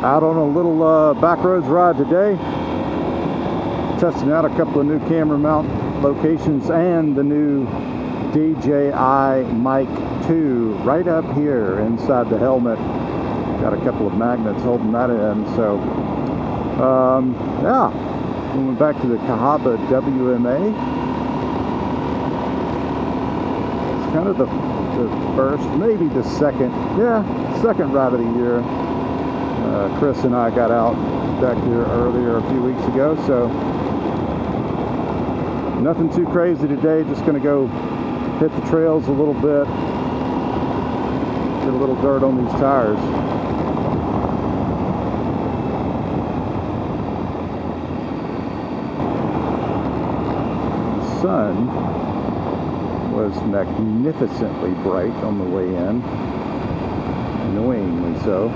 Out on a little backroads ride today, testing out a couple of new camera mount locations and the new DJI Mic 2 right up here inside the helmet. Got a couple of magnets holding that in, so yeah, we went back to the Cahaba WMA. It's kind of the first, maybe the second ride of the year. Chris and I got out back here earlier a few weeks ago, so nothing too crazy today. Just gonna go hit the trails a little bit, get a little dirt on these tires. The sun was magnificently bright on the way in, annoyingly so.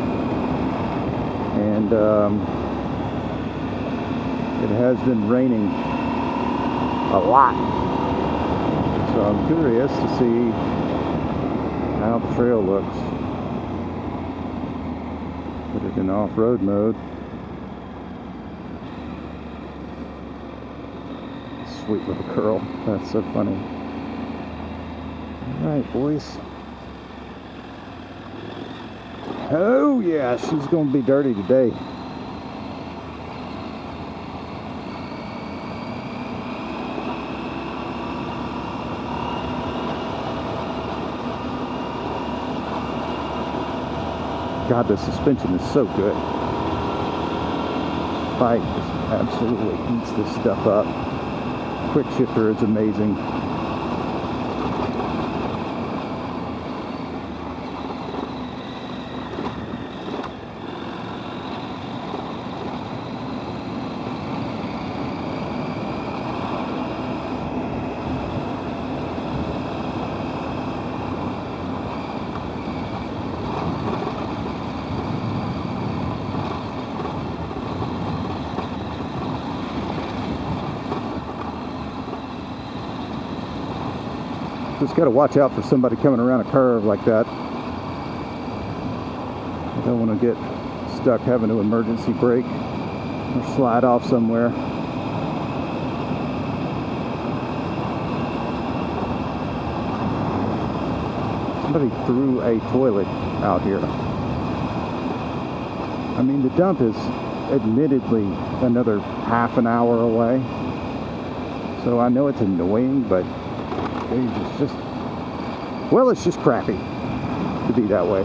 And it has been raining a lot, so I'm curious to see how the trail looks. Put it in off-road mode. Sweet little curl, that's so funny. All right, boys. Oh yeah, she's gonna be dirty today. God, the suspension is so good. Bike just absolutely eats this stuff up. Quick shifter is amazing. Just got to watch out for somebody coming around a curve like that. I don't want to get stuck having to emergency brake or slide off somewhere. Somebody threw a toilet out here. I mean, the dump is admittedly another half an hour away, so I know it's annoying, but it's just, well, it's just crappy to be that way.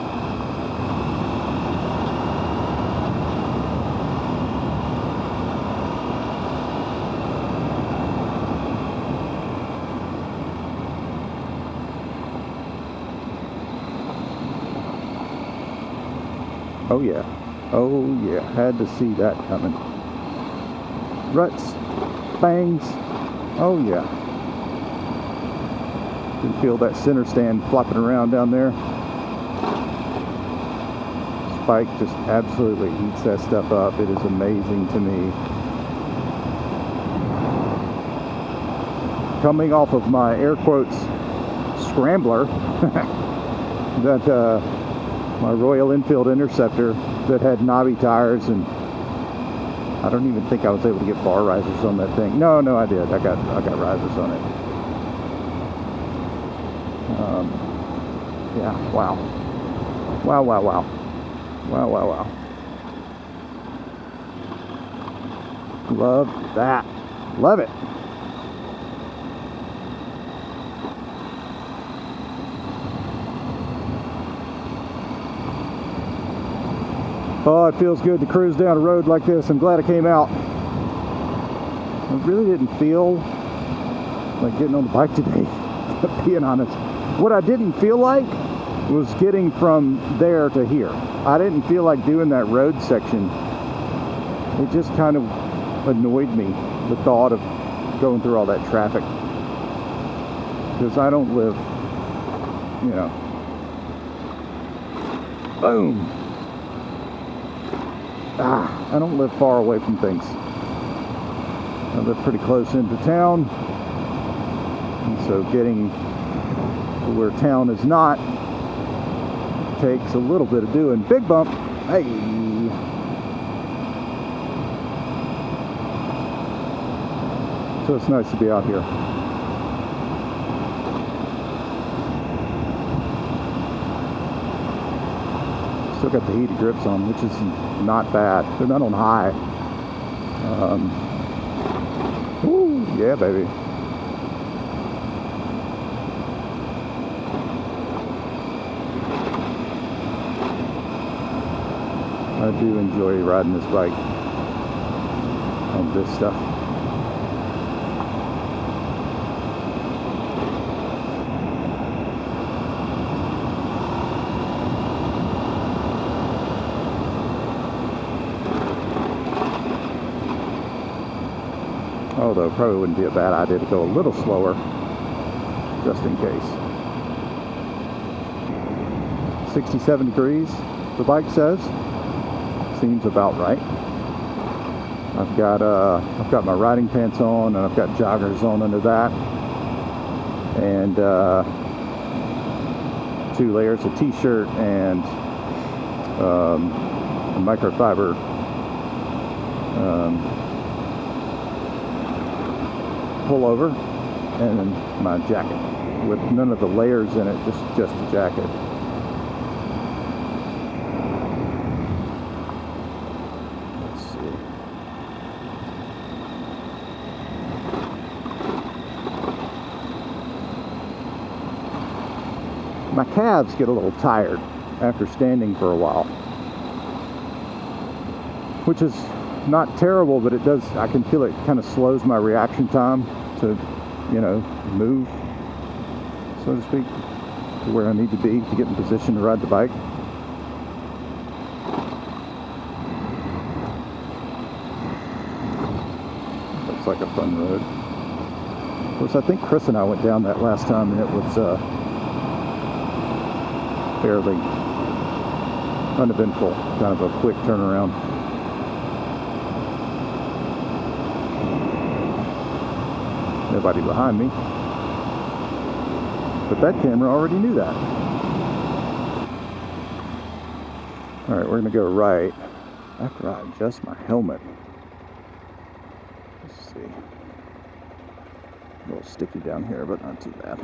Oh yeah, oh yeah, had to see that coming. Ruts, bangs, oh yeah. You can feel that center stand flopping around down there. Spike just absolutely eats that stuff up. It is amazing to me. Coming off of my air quotes scrambler, that my Royal Enfield Interceptor that had knobby tires, and I don't even think I was able to get bar risers on that thing. No, I did. I got risers on it. Yeah, wow. Wow. Love that. Love it. Oh, it feels good to cruise down a road like this. I'm glad I came out. I really didn't feel like getting on the bike today, being honest. What I didn't feel like was getting from there to here. I didn't feel like doing that road section. It just kind of annoyed me, the thought of going through all that traffic. Because I don't live, you know, boom. I don't live far away from things. I live pretty close into town, and so getting to where town is not takes a little bit of doing. Big bump. Hey, So it's nice to be out here. Still got the heated grips on, which is not bad. They're not on high. Woo, yeah, baby. I do enjoy riding this bike on this stuff. Although probably wouldn't be a bad idea to go a little slower, just in case. 67 degrees, the bike says. Seems about right. I've got my riding pants on, and I've got joggers on under that, and 2 layers of t-shirt and a microfiber pullover, and then my jacket with none of the layers in it, just the jacket. Let's see. My calves get a little tired after standing for a while, which is not terrible, but it does, I can feel it kind of slows my reaction time to, you know, move, so to speak, to where I need to be to get in position to ride the bike. Looks like a fun road. Of course, I think Chris and I went down that last time, and it was fairly uneventful, kind of a quick turnaround. Nobody behind me, but that camera already knew that. All right, we're gonna go right after I adjust my helmet. Let's see, a little sticky down here, but not too bad.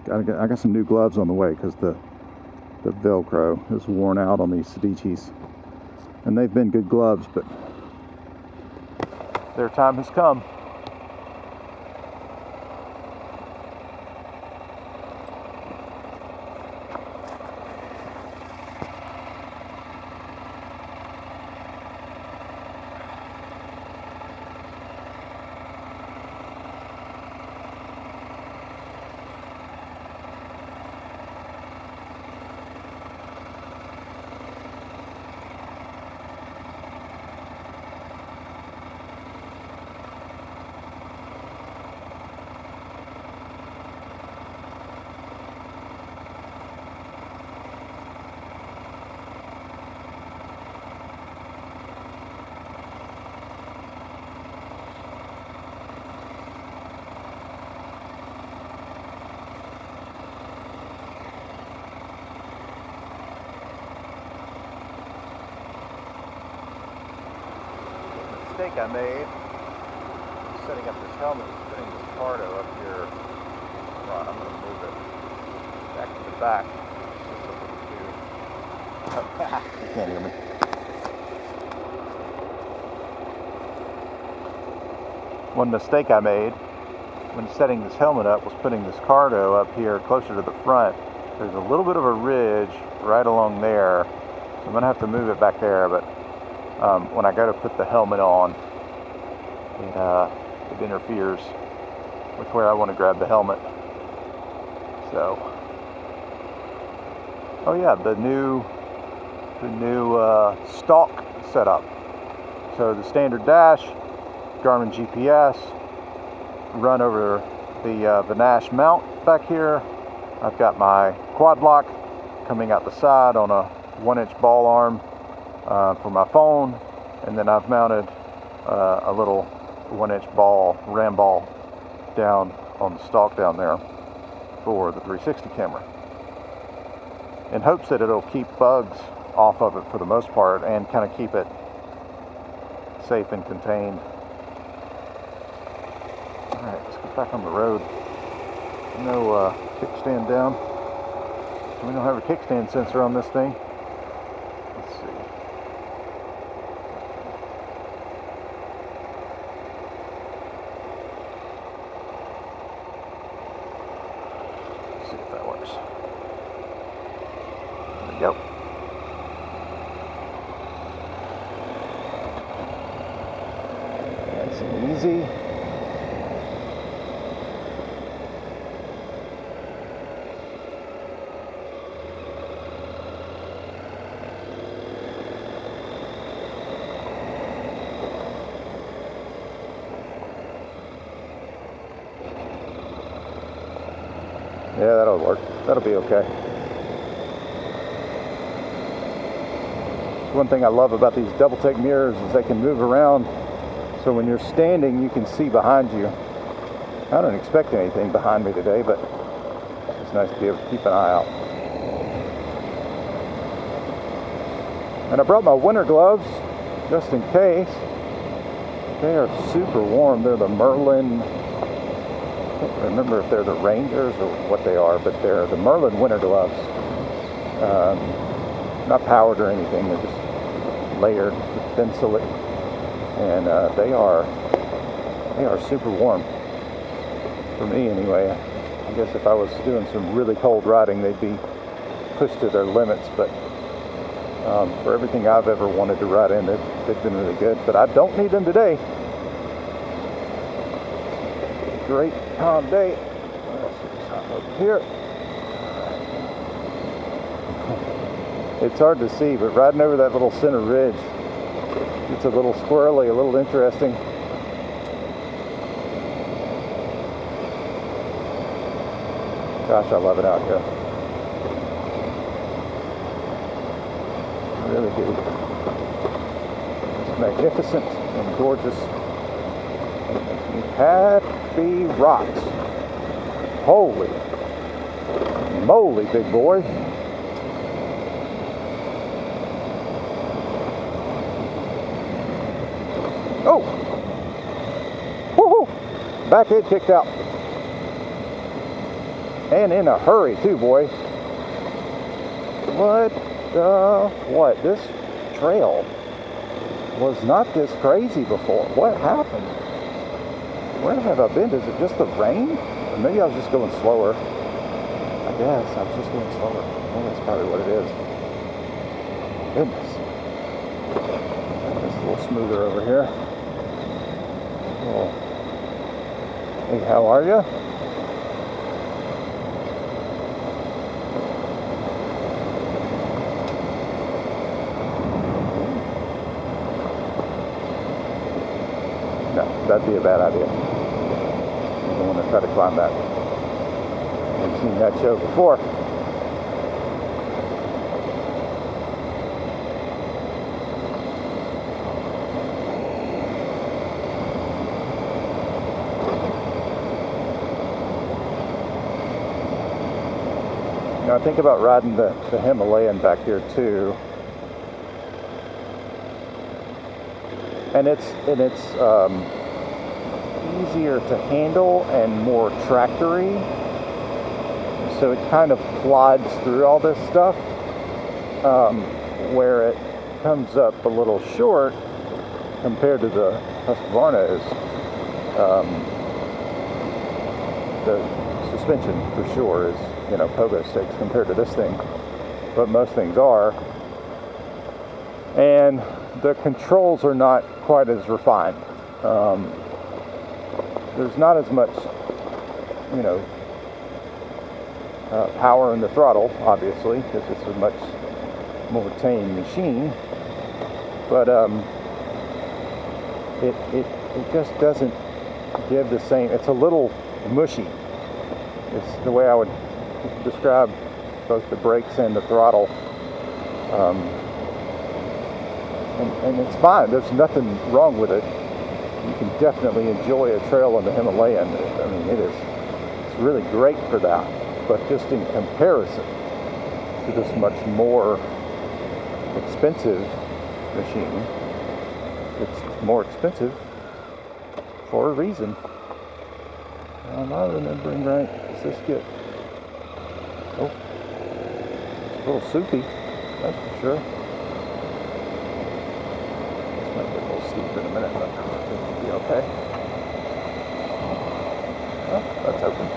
I got some new gloves on the way because the Velcro is worn out on these Sedicis. And they've been good gloves, but their time has come. Mistake I made setting up this helmet, putting this Cardo up here front. I'm going to move it back to the back. It's just a little too... You can't hear me. One mistake I made when setting this helmet up was putting this Cardo up here closer to the front. There's a little bit of a ridge right along there, so I'm going to have to move it back there, but when I go to put the helmet on, it interferes with where I want to grab the helmet. So, oh yeah, the new stalk setup. So the standard dash, Garmin GPS, run over the Nash mount back here. I've got my quad lock coming out the side on a 1-inch ball arm for my phone, and then I've mounted a little 1-inch ball, ram ball, down on the stalk down there for the 360 camera, in hopes that it'll keep bugs off of it for the most part and kind of keep it safe and contained. Alright, let's get back on the road. No kickstand down. We don't have a kickstand sensor on this thing. Let's see. Let's see if that works. There we go. Nice and easy. Yeah, that'll work. That'll be okay. One thing I love about these double take mirrors is they can move around, so when you're standing you can see behind you. I don't expect anything behind me today, but it's nice to be able to keep an eye out. And I brought my winter gloves just in case. They are super warm. They're the Merlin, I can't remember if they're the Rangers or what they are, but they're the Merlin winter gloves. Not powered or anything, they're just layered with thin silicate, and they are super warm for me anyway. I guess if I was doing some really cold riding, they'd be pushed to their limits, but for everything I've ever wanted to ride in, they've been really good. But I don't need them today. Great calm day. Let's see what's hot over here. It's hard to see, but riding over that little center ridge, it's a little squirrely, a little interesting. Gosh, I love it out here. I really do. It's magnificent and gorgeous. It makes me happy rocks. Holy moly, big boy. Oh! Woohoo! Back head kicked out. And in a hurry too, boy. What? This trail was not this crazy before. What happened? Where have I been? Is it just the rain? Or maybe I was just going slower. I guess I was just going slower. Well, that's probably what it is. Goodness. It's a little smoother over here. Oh. Hey, how are you? No, that'd be a bad idea. You don't want to try to climb that. I've seen that show before. Now I think about riding the Himalayan back here too. And it's easier to handle and more tractory, so it kind of plods through all this stuff, where it comes up a little short compared to the Husqvarna is the suspension for sure is, you know, pogo sticks compared to this thing, but most things are, and the controls are not quite as refined. There's not as much, you know, power in the throttle, obviously, because it's a much more tame machine. But it just doesn't give the same. It's a little mushy. It's the way I would describe both the brakes and the throttle. And it's fine. There's nothing wrong with it. You can definitely enjoy a trail on the Himalayan. I mean, it's really great for that. But just in comparison to this much more expensive machine, it's more expensive for a reason. Am I remembering right? Does this get... Oh, it's a little soupy, that's for sure. This might get a little steep in a minute, but I think it'll be okay. Oh, that's open.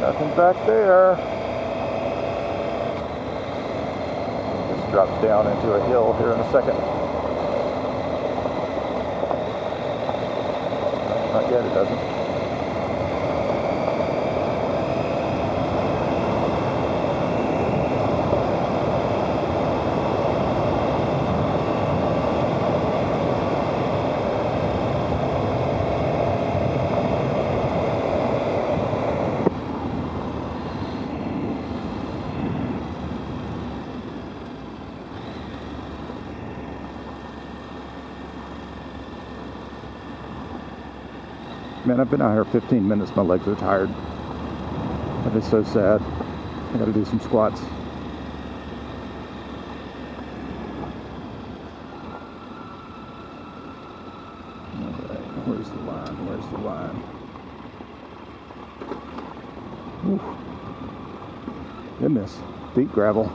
Nothing back there. This drops down into a hill here in a second. No, not yet, it doesn't. Man, I've been out here 15 minutes. My legs are tired. That is so sad. I gotta do some squats. Alright, where's the line? Where's the line? Whew. Goodness, deep gravel.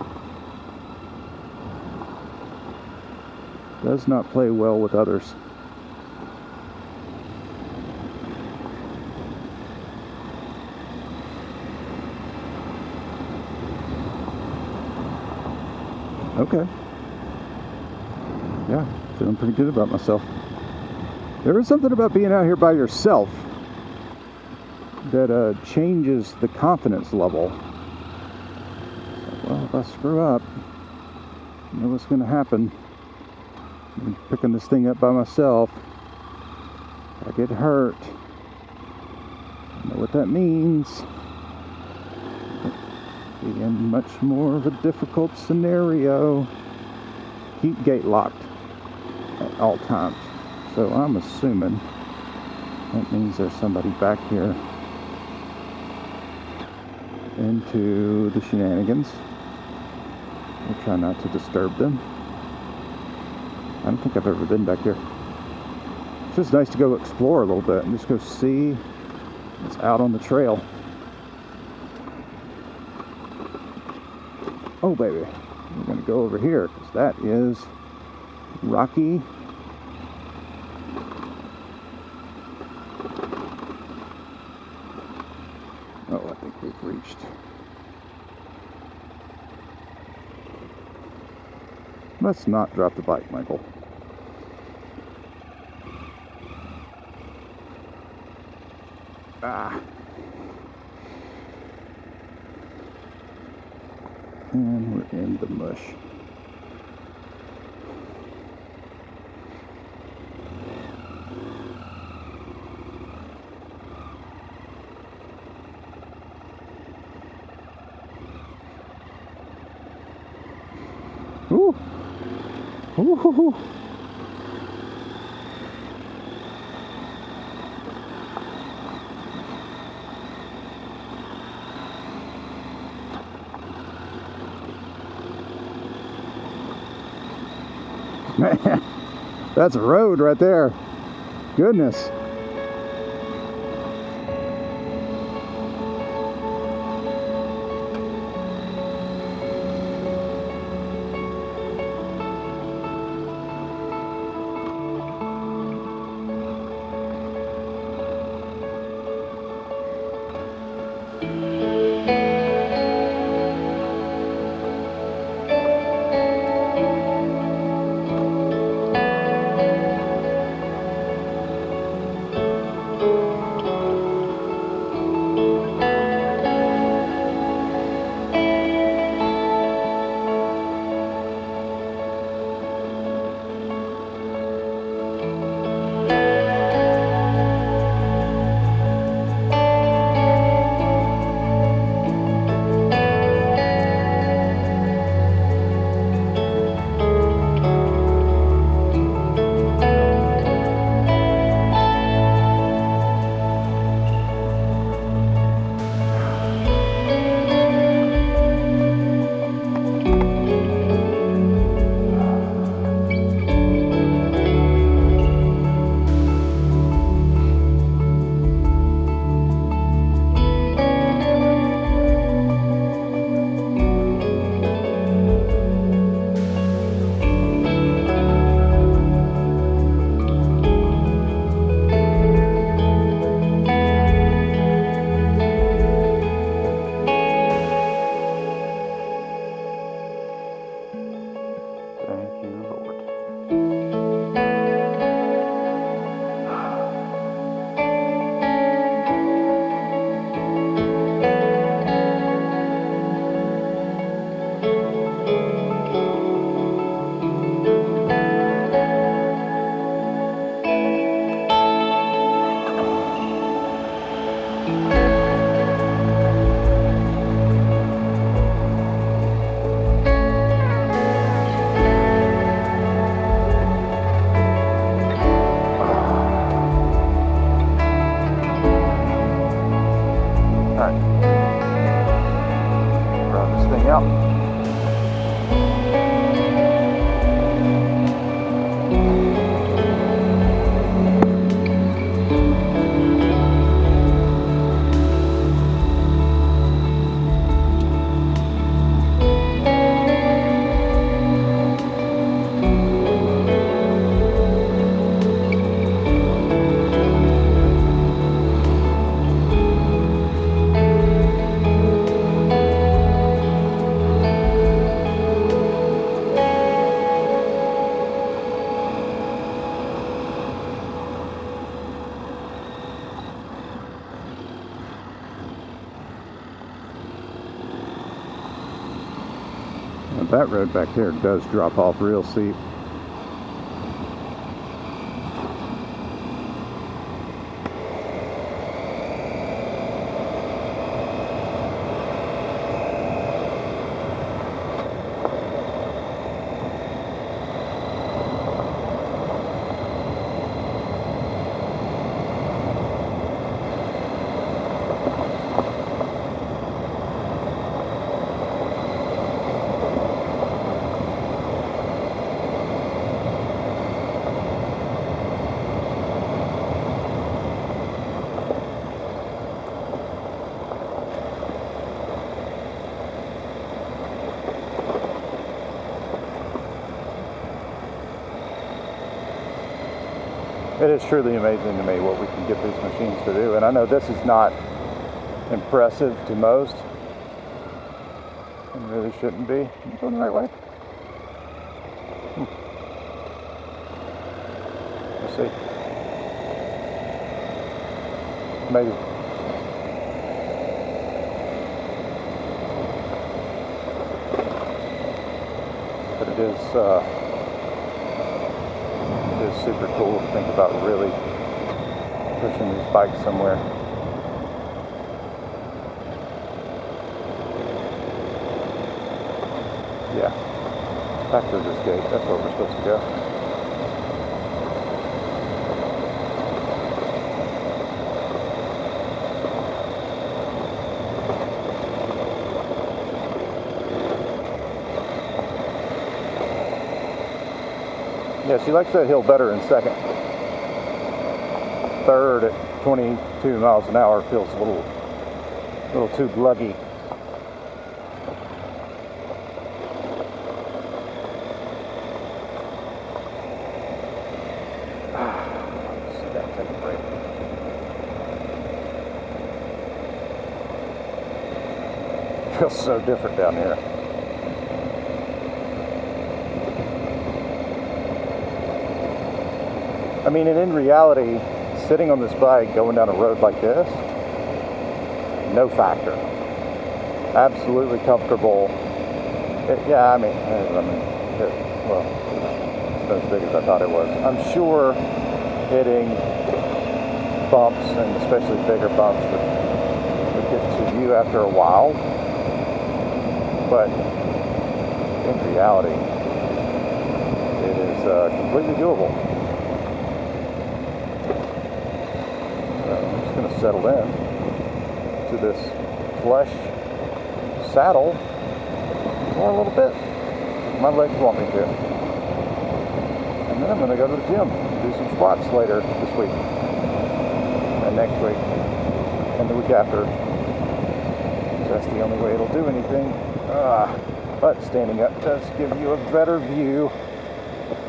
Does not play well with others. Okay. Yeah, feeling pretty good about myself. There is something about being out here by yourself that changes the confidence level. Well, if I screw up, you know what's going to happen. I'm picking this thing up by myself. If I get hurt, I know what that means. Be in much more of a difficult scenario. Keep gate locked at all times. So I'm assuming that means there's somebody back here into the shenanigans. We'll try not to disturb them. I don't think I've ever been back here. It's just nice to go explore a little bit and just go see what's out on the trail. Oh baby, we're gonna go over here because that is rocky. Oh, I think we've reached. Let's not drop the bike, Michael. Ah. And we're in the mush. Ooh. Ooh. Hoo, hoo. Man, that's a road right there. Goodness. That road back there does drop off real steep. It is truly amazing to me what we can get these machines to do. And I know this is not impressive to most. It really shouldn't be. I'm going the right way. Let's see. Amazing. But it is super cool to think about really pushing these bikes somewhere. Yeah, back to this gate. That's where we're supposed to go. Yeah, she likes that hill better in second. Third at 22 miles an hour feels a little too gluggy. Take a break. Feels so different down here. I mean, and in reality, sitting on this bike going down a road like this, no factor. Absolutely comfortable. Yeah, I mean, well, it's not as big as I thought it was. I'm sure hitting bumps, and especially bigger bumps, would get to you after a while. But in reality, it is completely doable. I'm just going to settle in to this flesh saddle for a little bit. My legs want me to. And then I'm going to go to the gym and do some squats later this week. And next week. And the week after. That's the only way it'll do anything. But standing up does give you a better view.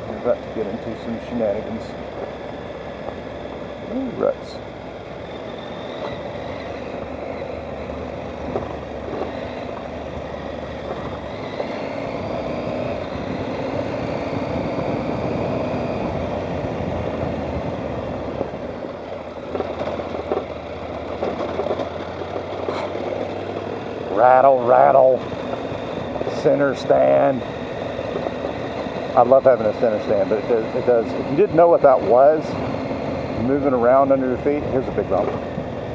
We're about to get into some shenanigans. Ooh, ruts. Rattle, rattle, center stand. I love having a center stand, but it does. If you didn't know what that was, moving around under your feet, here's a big bump.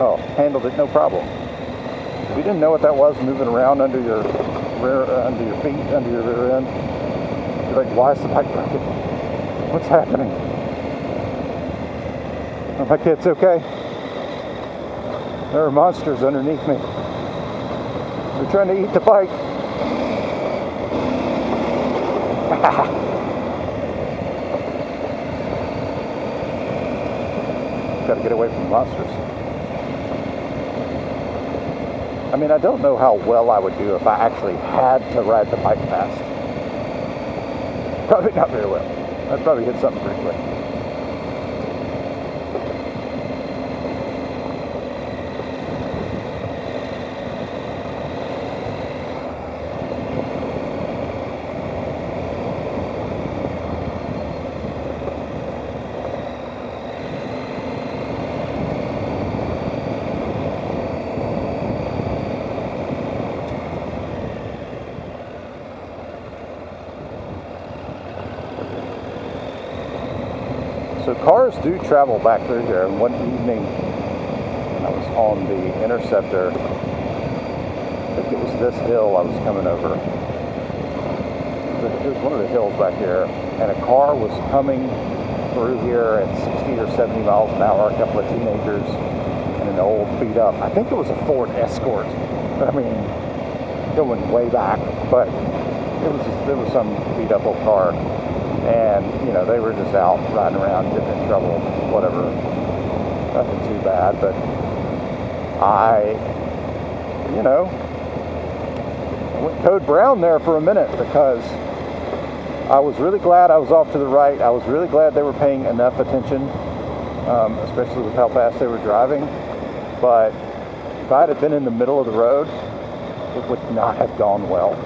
Oh, handled it no problem. If you didn't know what that was moving around under your rear, under your feet, under your rear end, you're like, why is the bike broken? What's happening? I'm like, it's okay. There are monsters underneath me. They're trying to eat the bike. Got to get away from the monsters. I mean, I don't know how well I would do if I actually had to ride the bike fast. Probably not very well. I'd probably hit something pretty quick. So cars do travel back through here. And one evening, I was on the Interceptor. I think it was this hill I was coming over. It was one of the hills back here, and a car was coming through here at 60 or 70 miles an hour. A couple of teenagers and an old beat up. I think it was a Ford Escort. I mean, going way back, but there was some beat up old car. And, you know, they were just out riding around, getting in trouble, whatever. Nothing too bad, but I went code brown there for a minute because I was really glad I was off to the right. I was really glad they were paying enough attention, especially with how fast they were driving. But if I had been in the middle of the road, it would not have gone well.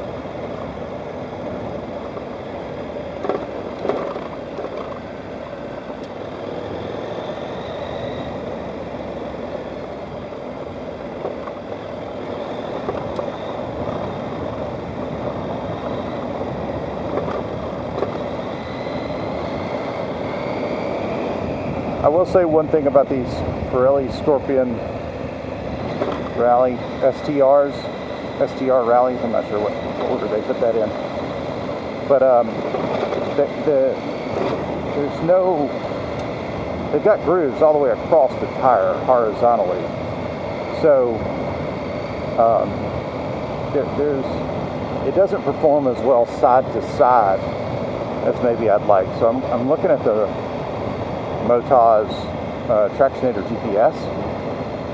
I will say one thing about these Pirelli Scorpion Rally STR rallies. I'm not sure what order they put that in, but there's no. They've got grooves all the way across the tire horizontally, so it doesn't perform as well side to side as maybe I'd like. So I'm looking at the Motovlog Tractionator GPS,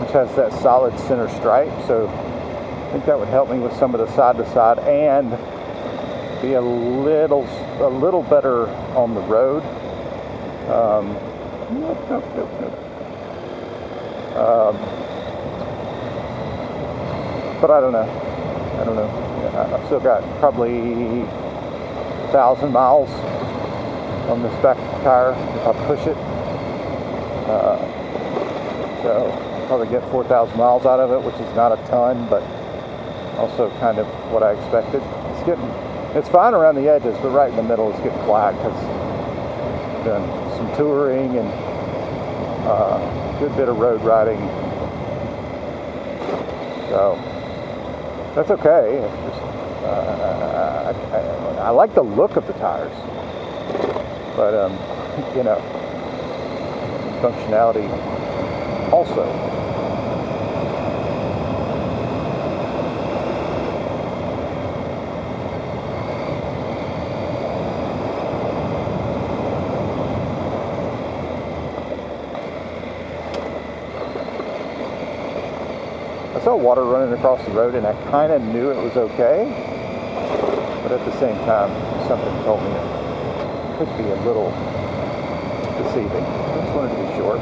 which has that solid center stripe, so I think that would help me with some of the side to side and be a little better on the road. But I don't know. I've still got probably 1,000 miles on this back tire if I push it. So I'll probably get 4,000 miles out of it, which is not a ton, but also kind of what I expected. It's fine around the edges, but right in the middle it's getting flat because I've done some touring and a good bit of road riding. So that's okay. It's just I like the look of the tires, but functionality also. I saw water running across the road and I kind of knew it was okay, but at the same time something told me it could be a little deceiving. I just wanted to be short.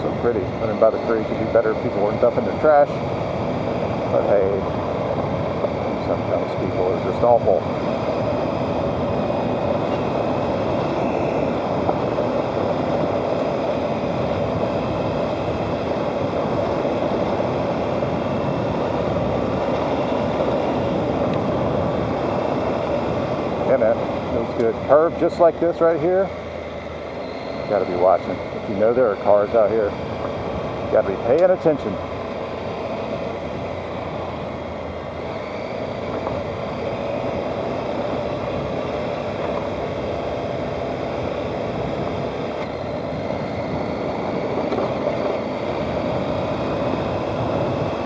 So pretty. Running by the creek would be better if people weren't dumping their trash. But hey, sometimes people are just awful. Yeah, man, feels good. Curve just like this right here. Got to be watching. If you know there are cars out here, Gotta be paying attention.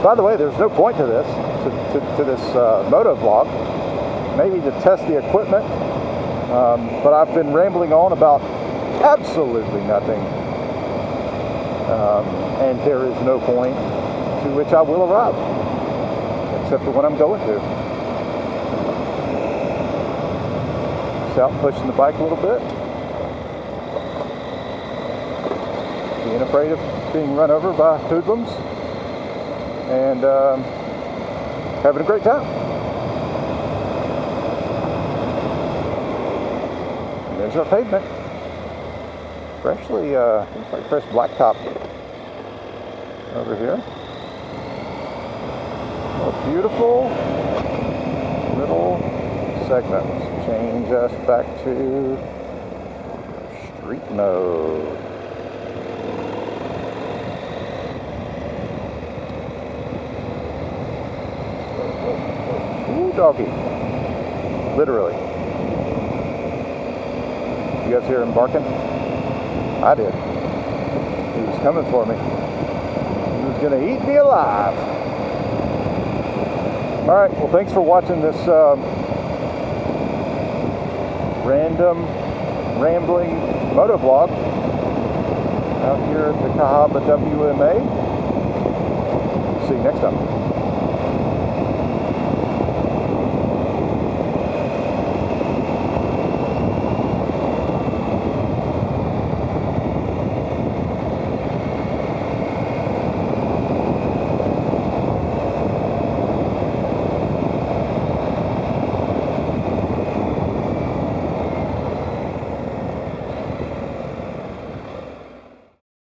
By the way, there's no point to this, to this Motovlog. Maybe to test the equipment, but I've been rambling on about absolutely nothing, and there is no point to which I will arrive, except for when I'm going to. Just out pushing the bike a little bit, being afraid of being run over by hoodlums, and having a great time. And there's our pavement. Freshly, looks like fresh blacktop over here. A beautiful little segment. Let's change us back to street mode. Ooh, doggy. Literally. You guys hear him barking? I did. He was coming for me. He was going to eat me alive. Alright, well, thanks for watching this random, rambling motovlog out here at the Cahaba WMA. See you next time.